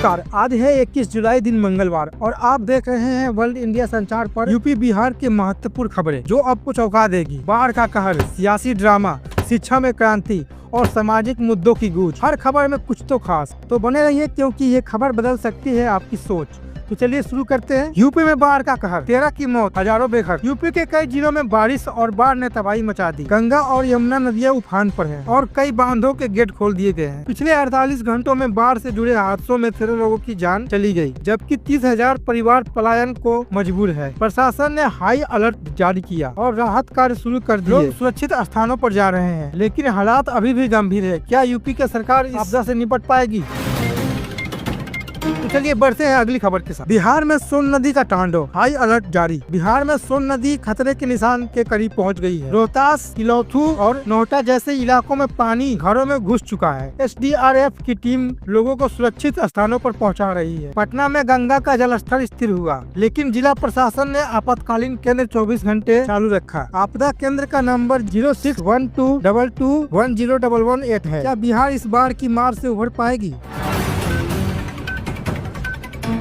नमस्कार, आज है 21 जुलाई दिन मंगलवार और आप देख रहे हैं वर्ल्ड इंडिया संचार पर यूपी बिहार की महत्वपूर्ण खबरें जो आपको चौंका देगी। बाढ़ का कहर, सियासी ड्रामा, शिक्षा में क्रांति और सामाजिक मुद्दों की गूंज। हर खबर में कुछ तो खास, तो बने रहिए क्योंकि ये खबर बदल सकती है आपकी सोच। तो चलिए शुरू करते हैं। यूपी में बाढ़ का कहर, 13 की मौत, हजारों बेघर। यूपी के कई जिलों में बारिश और बाढ़ ने तबाही मचा दी। गंगा और यमुना नदियां उफान पर हैं और कई बांधों के गेट खोल दिए गए हैं। पिछले 48 घंटों में बाढ़ से जुड़े हादसों में 13 लोगों की जान चली गई, जबकि 30,000 परिवार पलायन को मजबूर है। प्रशासन ने हाई अलर्ट जारी किया और राहत कार्य शुरू कर दिए। लोग सुरक्षित स्थानों पर जा रहे हैं, लेकिन हालात अभी भी गंभीर है। क्या यूपी की सरकार इस आपदा से निपट पाएगी? तो चलिए बढ़ते हैं अगली खबर के साथ। बिहार में सोन नदी का तांडव, हाई अलर्ट जारी। बिहार में सोन नदी खतरे के निशान के करीब पहुंच गई है। रोहतास, इलौथू और नोहटा जैसे इलाकों में पानी घरों में घुस चुका है। SDRF की टीम लोगों को सुरक्षित स्थानों पर पहुंचा रही है। पटना में गंगा का जलस्तर स्थिर हुआ, लेकिन जिला प्रशासन ने आपातकालीन केंद्र 24 घंटे चालू रखा। आपदा केंद्र का नंबर 0612221011 है। क्या बिहार इस बाढ़ की मार से उभर पाएगी?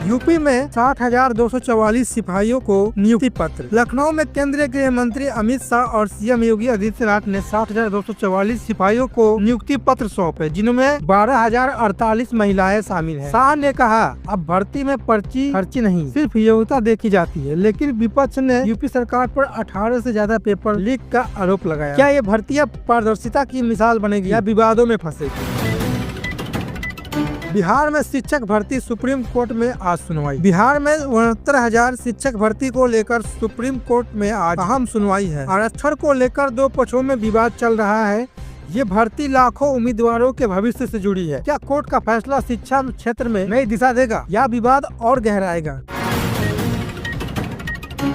यूपी में 60,244 सिपाहियों को नियुक्ति पत्र। लखनऊ में केंद्रीय गृह मंत्री अमित शाह और CM योगी आदित्यनाथ ने 60,244 सिपाहियों को नियुक्ति पत्र सौंपे, जिनमें 12,048 महिलाएं शामिल हैं। शाह ने कहा, अब भर्ती में पर्ची खर्ची नहीं, सिर्फ योग्यता देखी जाती है। लेकिन विपक्ष ने यूपी सरकार पर 18 से ज्यादा पेपर लीक का आरोप लगाया। क्या ये भर्तियां पारदर्शिता की मिसाल बनेगी या विवादों में फंसेगी? बिहार में शिक्षक भर्ती, सुप्रीम कोर्ट में आज सुनवाई। बिहार में 69,000 शिक्षक भर्ती को लेकर सुप्रीम कोर्ट में आज अहम सुनवाई है। आरक्षण को लेकर दो पक्षों में विवाद चल रहा है। ये भर्ती लाखों उम्मीदवारों के भविष्य से जुड़ी है। क्या कोर्ट का फैसला शिक्षा क्षेत्र में नई दिशा देगा या विवाद और गहराएगा?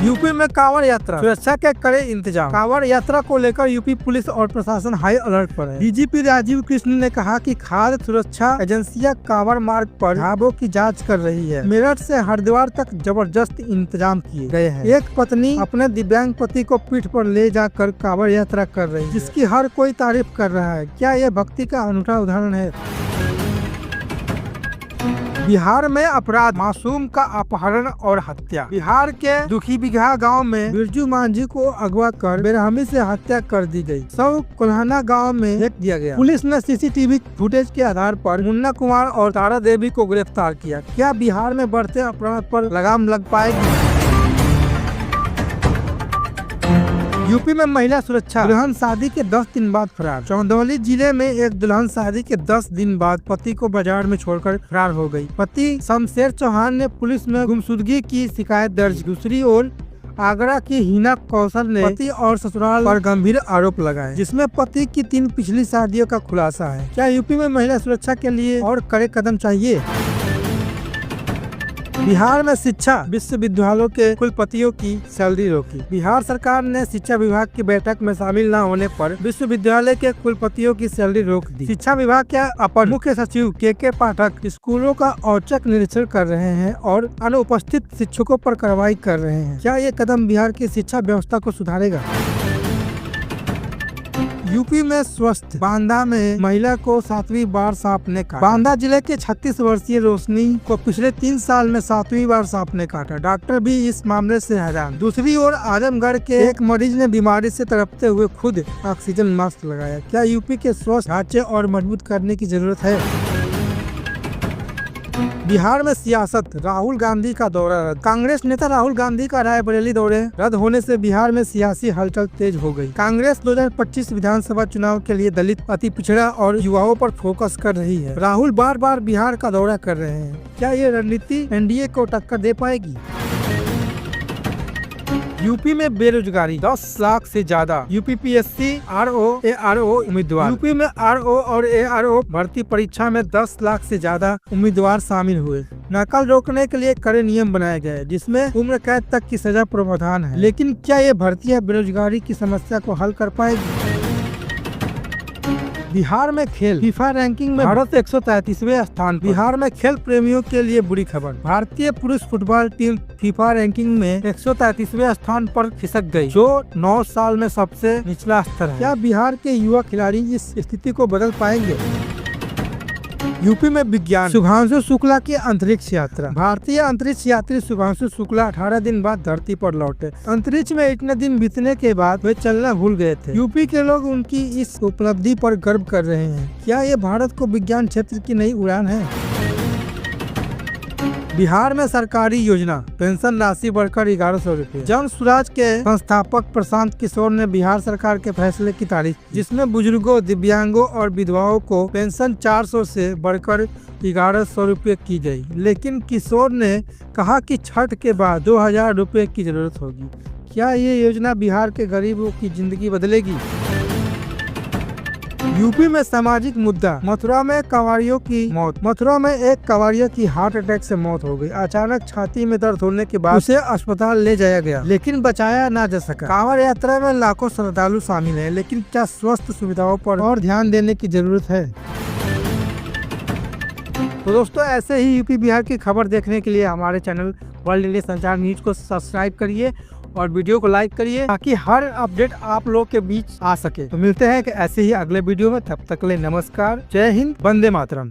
यूपी में कांवड़ यात्रा, सुरक्षा के कड़े इंतजाम। कांवड़ यात्रा को लेकर यूपी पुलिस और प्रशासन हाई अलर्ट पर है। DGP राजीव कृष्ण ने कहा कि खाद्य सुरक्षा एजेंसियां कांवड़ मार्ग पर ढाबों की जांच कर रही है। मेरठ से हरिद्वार तक जबरदस्त इंतजाम किए गए हैं। एक पत्नी अपने दिव्यांग पति को पीठ पर ले जाकर कांवड़ यात्रा कर रही है, जिसकी हर कोई तारीफ कर रहा है। क्या यह भक्ति का अनूठा उदाहरण है? बिहार में अपराध, मासूम का अपहरण और हत्या। बिहार के दुखीबिघा गांव में बिरजू मांझी को अगवा कर बेरहमी से हत्या कर दी गई। शव कोल्हाना गांव में फेंक दिया गया। पुलिस ने CCTV फुटेज के आधार पर मुन्ना कुमार और तारा देवी को गिरफ्तार किया। क्या बिहार में बढ़ते अपराध पर लगाम लग पाएगी? यूपी में महिला सुरक्षा, दुल्हन शादी के 10 दिन बाद फरार। चंदौली जिले में एक दुल्हन शादी के 10 दिन बाद पति को बाजार में छोड़कर फरार हो गई। पति शमशेर चौहान ने पुलिस में गुमशुदगी की शिकायत दर्ज। दूसरी ओर आगरा की हिना कौशल ने पति और ससुराल पर गंभीर आरोप लगाए, जिसमें पति की 3 पिछली शादियों का खुलासा है। क्या यूपी में महिला सुरक्षा के लिए और कड़े कदम चाहिए? बिहार में शिक्षा विश्वविद्यालयों के कुलपतियों की सैलरी रोकी। बिहार सरकार ने शिक्षा विभाग की बैठक में शामिल न होने पर विश्वविद्यालय के कुलपतियों की सैलरी रोक दी। शिक्षा विभाग के अपर मुख्य सचिव के पाठक स्कूलों का औचक निरीक्षण कर रहे हैं और अनुपस्थित शिक्षकों पर कार्रवाई कर रहे हैं। क्या ये कदम बिहार की शिक्षा व्यवस्था को सुधारेगा? यूपी में स्वस्थ, बांदा में महिला को 7वीं बार सांप ने काटा। बांदा जिले के 36 वर्षीय रोशनी को पिछले 3 साल में 7वीं बार सांप ने काटा। डॉक्टर भी इस मामले से हैरान। दूसरी ओर आजमगढ़ के एक मरीज ने बीमारी से तड़पते हुए खुद ऑक्सीजन मास्क लगाया। क्या यूपी के स्वास्थ्य ढांचे और मजबूत करने की जरूरत है? बिहार में सियासत, राहुल गांधी का दौरा रद्द। कांग्रेस नेता राहुल गांधी का रायबरेली दौरे रद्द होने से बिहार में सियासी हलचल तेज हो गई। कांग्रेस 2025 विधानसभा चुनाव के लिए दलित, अति पिछड़ा और युवाओं पर फोकस कर रही है। राहुल बार बार बिहार का दौरा कर रहे हैं। क्या ये रणनीति NDA को टक्कर दे पाएगी? यूपी में बेरोजगारी, 10 लाख से ज्यादा UPPSC RO ARO उम्मीदवार। यूपी में RO और ARO भर्ती परीक्षा में 10 लाख से ज्यादा उम्मीदवार शामिल हुए। नकल रोकने के लिए कड़े नियम बनाए गए, जिसमें उम्र कैद तक की सजा प्रावधान है। लेकिन क्या ये भर्तियां बेरोजगारी की समस्या को हल कर पाएगी? बिहार में खेल, फीफा रैंकिंग में भारत 133वें स्थान पर। बिहार में खेल प्रेमियों के लिए बुरी खबर, भारतीय पुरुष फुटबॉल टीम फीफा रैंकिंग में 133वें स्थान पर खिसक गई, जो 9 साल में सबसे निचला स्तर है। क्या बिहार के युवा खिलाड़ी इस स्थिति को बदल पाएंगे? यूपी में विज्ञान, शुभांशु शुक्ला की अंतरिक्ष यात्रा। भारतीय अंतरिक्ष यात्री शुभांशु शुक्ला 18 दिन बाद धरती पर लौटे। अंतरिक्ष में इतने दिन बीतने के बाद वे चलना भूल गए थे। यूपी के लोग उनकी इस उपलब्धि पर गर्व कर रहे हैं। क्या ये भारत को विज्ञान क्षेत्र की नई उड़ान है? बिहार में सरकारी योजना, पेंशन राशि बढ़कर 1100 रुपये। जन स्वराज के संस्थापक प्रशांत किशोर ने बिहार सरकार के फैसले की तारीफ, जिसमें बुजुर्गों, दिव्यांगों और विधवाओं को पेंशन 400 से बढ़कर 1100 रुपये की गई। लेकिन किशोर ने कहा कि छठ के बाद 2000 रुपये की जरूरत होगी। क्या ये योजना बिहार के गरीबों की जिंदगी बदलेगी? यूपी में सामाजिक मुद्दा, मथुरा में कांवड़ियों की मौत। मथुरा में एक कांवड़िया की हार्ट अटैक से मौत हो गई। अचानक छाती में दर्द होने के बाद उसे अस्पताल ले जाया गया, लेकिन बचाया ना जा सका। कांवड़ यात्रा में लाखों श्रद्धालु शामिल हैं, लेकिन क्या स्वास्थ्य सुविधाओं पर और ध्यान देने की जरूरत है? तो दोस्तों, ऐसे ही यूपी बिहार की खबर देखने के लिए हमारे चैनल वर्ल्ड इंडिया संचार न्यूज को सब्सक्राइब करिए और वीडियो को लाइक करिए, ताकि हर अपडेट आप लोग के बीच आ सके। तो मिलते हैं कि ऐसे ही अगले वीडियो में। तब तक के लिए नमस्कार, जय हिंद, वंदे मातरम।